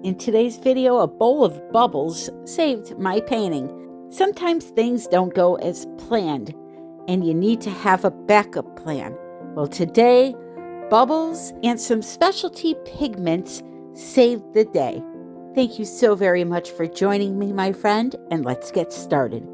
In today's video, a bowl of bubbles saved my painting. Sometimes things don't go as planned, and you need to have a backup plan. Well, today, bubbles and some specialty pigments saved the day. Thank you so very much for joining me, my friend, and let's get started.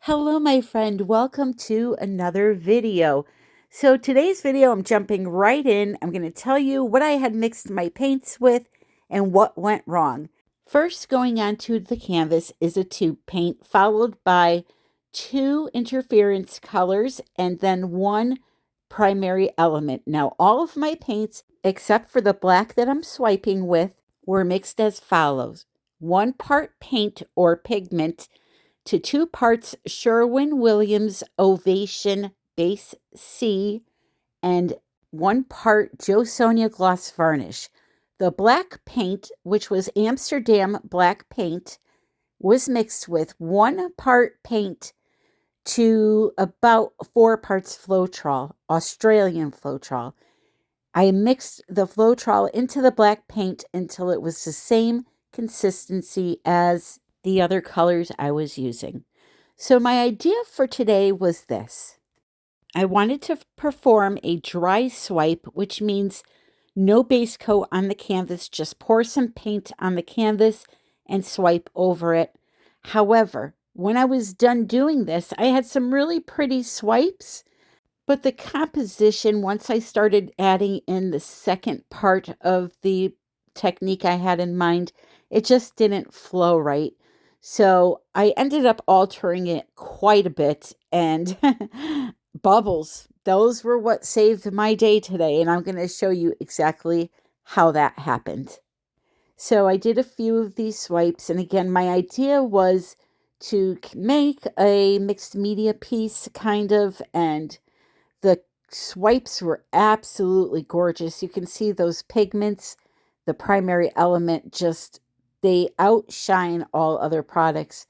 Hello, my friend. Welcome to another video. So today's video, I'm jumping right in. I'm going to tell you what I had mixed my paints with and what went wrong. First, going onto the canvas is a tube paint, followed by 2 interference colors and then 1 primary element. Now, all of my paints, except for the black that I'm swiping with, were mixed as follows. 1 part paint or pigment to 2 parts Sherwin-Williams Ovation Base C and 1 part Jo Sonja Gloss Varnish. The black paint, which was Amsterdam black paint, was mixed with 1 part paint to about 4 parts Floetrol, Australian Floetrol. I mixed the Floetrol into the black paint until it was the same consistency as the other colors I was using. So my idea for today was this. I wanted to perform a dry swipe, which means no base coat on the canvas, just pour some paint on the canvas and swipe over it. However, when I was done doing this, I had some really pretty swipes, but the composition, once I started adding in the second part of the technique I had in mind, it just didn't flow right. So I ended up altering it quite a bit, and bubbles, those were what saved my day today, and I'm going to show you exactly how that happened. So I did a few of these swipes, and again, my idea was to make a mixed media piece, kind of, and the swipes were absolutely gorgeous. You can see those pigments, the primary element, just they outshine all other products.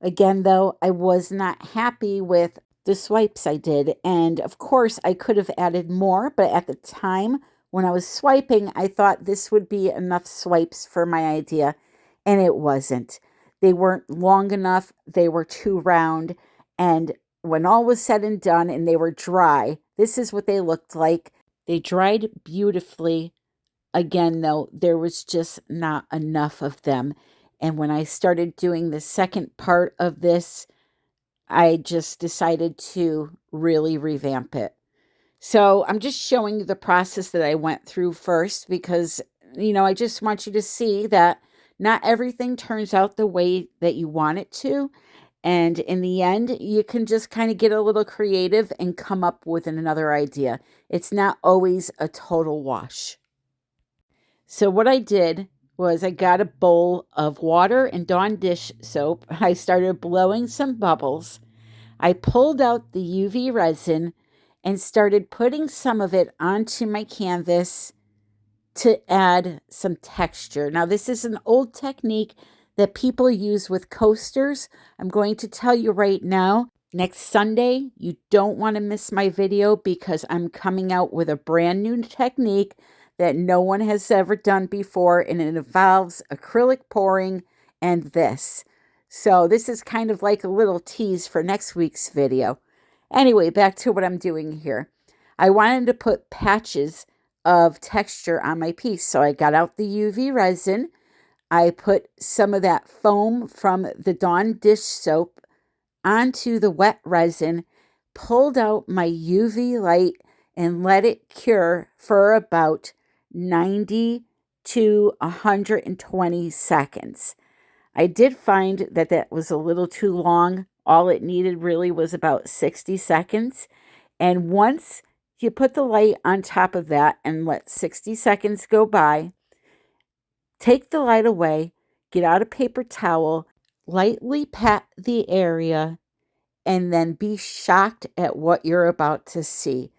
Again, though, I was not happy with the swipes I did. And of course, I could have added more, but at the time when I was swiping, I thought this would be enough swipes for my idea, and it wasn't. They weren't long enough. They were too round. And when all was said and done and they were dry, this is what they looked like. They dried beautifully. Again, though, there was just not enough of them. And when I started doing the second part of this, I just decided to really revamp it. So I'm just showing you the process that I went through first because, I just want you to see that not everything turns out the way that you want it to. And in the end, you can just kind of get a little creative and come up with another idea. It's not always a total wash. So what I did was I got a bowl of water and Dawn dish soap. I started blowing some bubbles. I pulled out the UV resin and started putting some of it onto my canvas to add some texture. Now, this is an old technique that people use with coasters. I'm going to tell you right now, next Sunday, you don't want to miss my video because I'm coming out with a brand new technique that no one has ever done before, and it involves acrylic pouring and this. So this is kind of like a little tease for next week's video. Anyway, back to what I'm doing here. I wanted to put patches of texture on my piece, so I got out the UV resin. I put some of that foam from the Dawn dish soap onto the wet resin, pulled out my UV light, and let it cure for about 90 to 120 seconds. I did find that that was a little too long. All it needed really was about 60 seconds. And once you put the light on top of that and let 60 seconds go by, take the light away, get out a paper towel, lightly pat the area, and then be shocked at what you're about to see.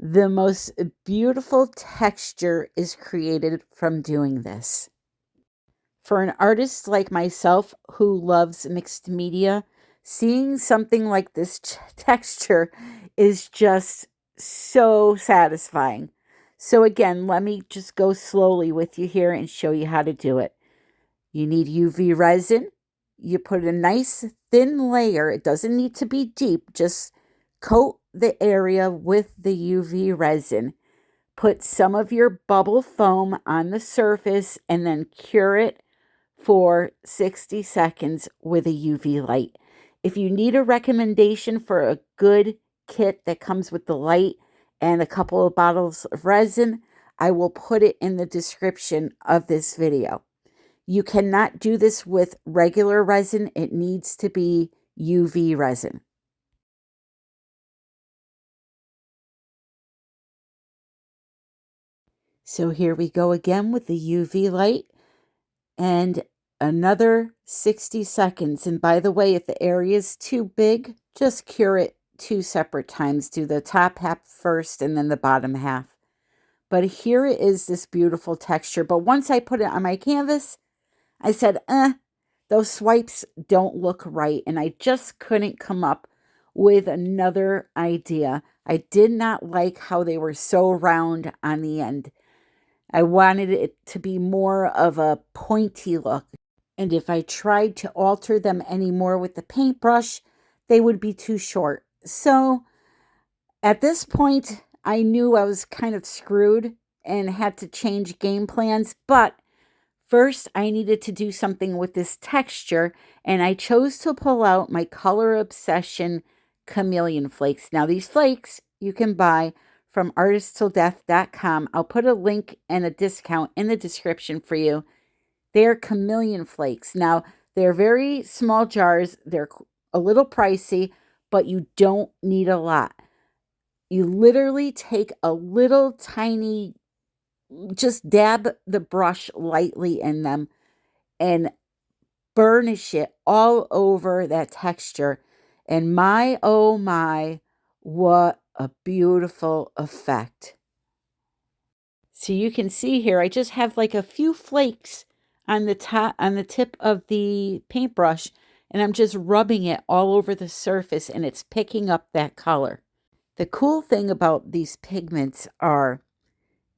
The most beautiful texture is created from doing this. For an artist like myself who loves mixed media, Seeing something like this texture is just so satisfying. So again, let me just go slowly with you here and show you how to do it. You need UV resin. You put a nice thin layer. It doesn't need to be deep. Just coat the area with the UV resin. Put some of your bubble foam on the surface and then cure it for 60 seconds with a UV light. If you need a recommendation for a good kit that comes with the light and a couple of bottles of resin, I will put it in the description of this video. You cannot do this with regular resin. It needs to be UV resin. So here we go again with the UV light and another 60 seconds. And by the way, if the area is too big, just cure it 2 separate times. Do the top half first and then the bottom half. But here it is, this beautiful texture. But once I put it on my canvas, I said, those swipes don't look right. And I just couldn't come up with another idea. I did not like how they were so round on the end. I wanted it to be more of a pointy look. And if I tried to alter them anymore with the paintbrush, they would be too short. So at this point, I knew I was kind of screwed and had to change game plans. But first, I needed to do something with this texture, and I chose to pull out my Color Obsession Chameleon Flakes. Now, these flakes you can buy from artisttilldeath.com. I'll put a link and a discount in the description for you. They're chameleon flakes. Now, they're very small jars. They're a little pricey, but you don't need a lot. You literally take a little tiny, just dab the brush lightly in them and burnish it all over that texture. And my, oh my, what a beautiful effect. So you can see here, I just have like a few flakes on the top, on the tip of the paintbrush, and I'm just rubbing it all over the surface and it's picking up that color. The cool thing about these pigments are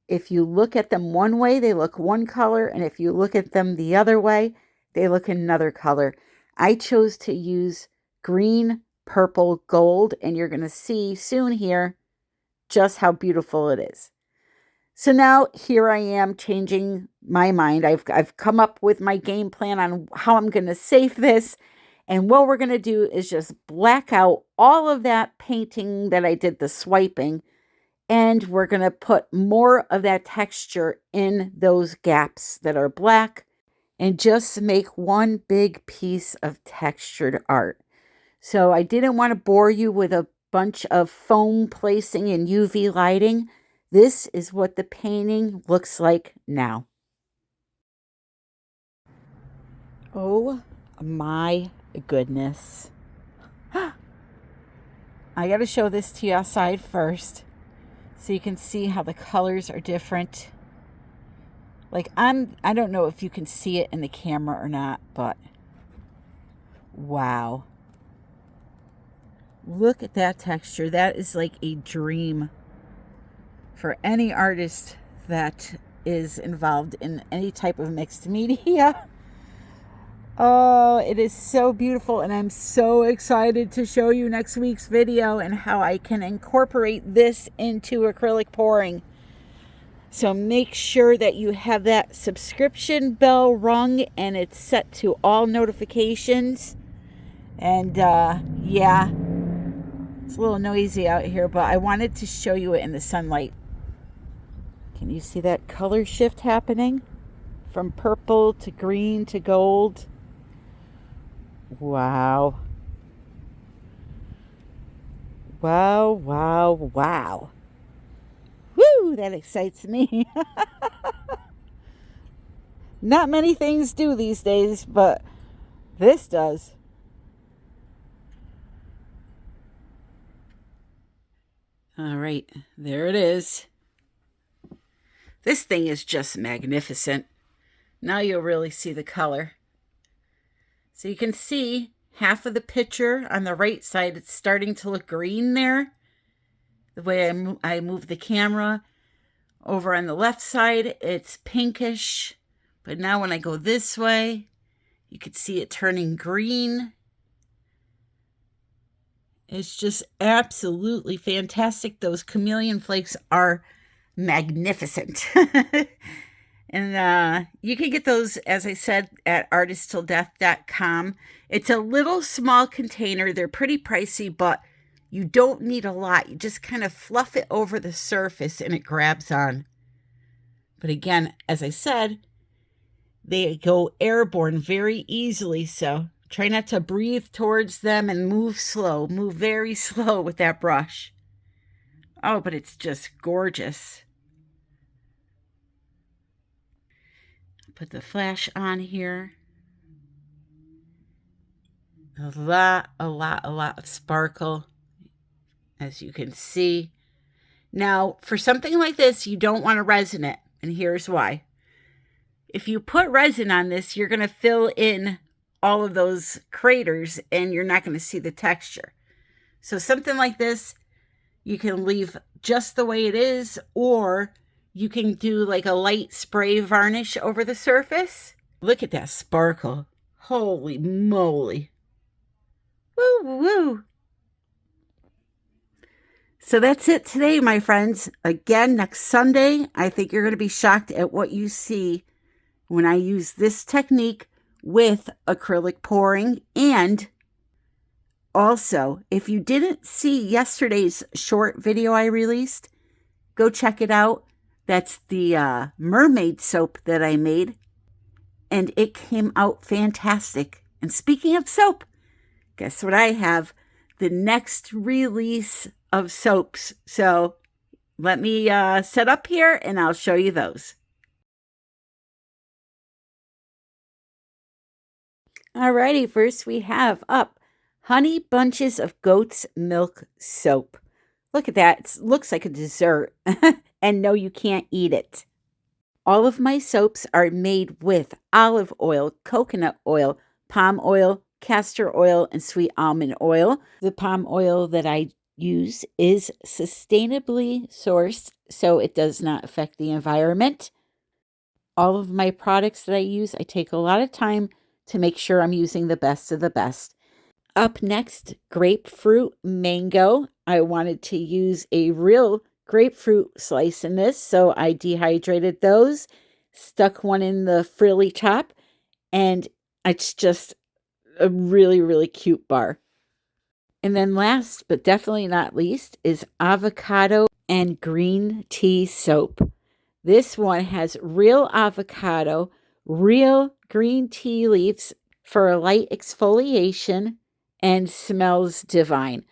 if you look at them one way, they look one color, and if you look at them the other way, they look another color. I chose to use green, purple, gold, and you're going to see soon here just how beautiful it is. So now here I am changing my mind. I've come up with my game plan on how I'm going to save this. And what we're going to do is just black out all of that painting that I did, the swiping. And we're going to put more of that texture in those gaps that are black and just make one big piece of textured art. So I didn't want to bore you with a bunch of foam placing and UV lighting. This is what the painting looks like now. Oh my goodness. I got to show this to you outside first so you can see how the colors are different. Like I don't know if you can see it in the camera or not, but wow. Look at that texture. That is like a dream for any artist that is involved in any type of mixed media. Oh, it is so beautiful, and I'm so excited to show you next week's video and how I can incorporate this into acrylic pouring. So make sure that you have that subscription bell rung and it's set to all notifications. And yeah, it's a little noisy out here, but I wanted to show you it in the sunlight. Can you see that color shift happening? From purple to green to gold. Wow. Wow, wow, wow. Woo, that excites me. Not many things do these days, but this does. All right, there it is. This thing is just magnificent. Now you'll really see the color. So you can see half of the picture on the right side, it's starting to look green there. The way I move the camera. Over on the left side, it's pinkish. But now when I go this way, you can see it turning green. It's just absolutely fantastic. Those chameleon flakes are magnificent. And you can get those, as I said, at artisttilldeath.com. It's a little small container. They're pretty pricey, but you don't need a lot. You just kind of fluff it over the surface and it grabs on. But again, as I said, they go airborne very easily, so try not to breathe towards them and move slow. Move very slow with that brush. Oh, but it's just gorgeous. Put the flash on here. A lot of sparkle, as you can see. Now, for something like this, you don't want to resin it, and here's why. If you put resin on this, you're going to fill in all of those craters, and you're not going to see the texture. So something like this, you can leave just the way it is, or you can do like a light spray varnish over the surface. Look at that sparkle. Holy moly. Woo, woo. So that's it today, my friends. Again, next Sunday, I think you're going to be shocked at what you see when I use this technique with acrylic pouring. And also, if you didn't see yesterday's short video I released, go check it out. That's the mermaid soap that I made, and it came out fantastic. And speaking of soap, guess what I have? The next release of soaps. So let me set up here and I'll show you those. Alrighty, first we have up Honey Bunches of Goat's Milk Soap. Look at that. It looks like a dessert. And no, you can't eat it. All of my soaps are made with olive oil, coconut oil, palm oil, castor oil, and sweet almond oil. The palm oil that I use is sustainably sourced, so it does not affect the environment. All of my products that I use, I take a lot of time to make sure I'm using the best of the best. Up next, Grapefruit Mango. I wanted to use a real grapefruit slice in this, so I dehydrated those, stuck one in the frilly top, and it's just a really cute bar. And then last, but definitely not least, is Avocado and Green Tea Soap. This one has real avocado, real green tea leaves for a light exfoliation, and smells divine.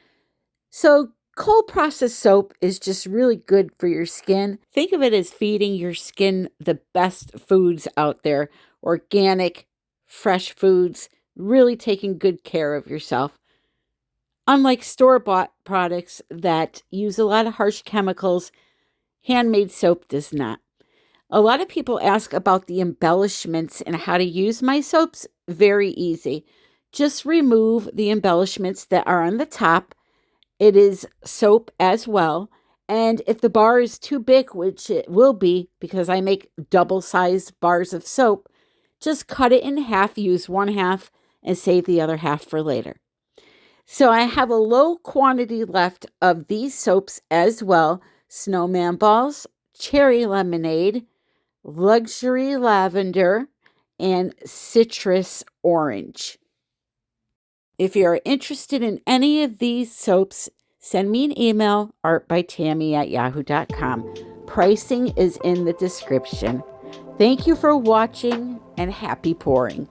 So cold processed soap is just really good for your skin. Think of it as feeding your skin the best foods out there. Organic, fresh foods, really taking good care of yourself. Unlike store-bought products that use a lot of harsh chemicals, handmade soap does not. A lot of people ask about the embellishments and how to use my soaps. Very easy. Just remove the embellishments that are on the top. It is soap as well. And if the bar is too big, which it will be because I make double-sized bars of soap, just cut it in half, use one half, and save the other half for later. So I have a low quantity left of these soaps as well. Snowman Balls, Cherry Lemonade, Luxury Lavender, and Citrus Orange. If you're interested in any of these soaps, send me an email, artbytammy@yahoo.com. Pricing is in the description. Thank you for watching and happy pouring.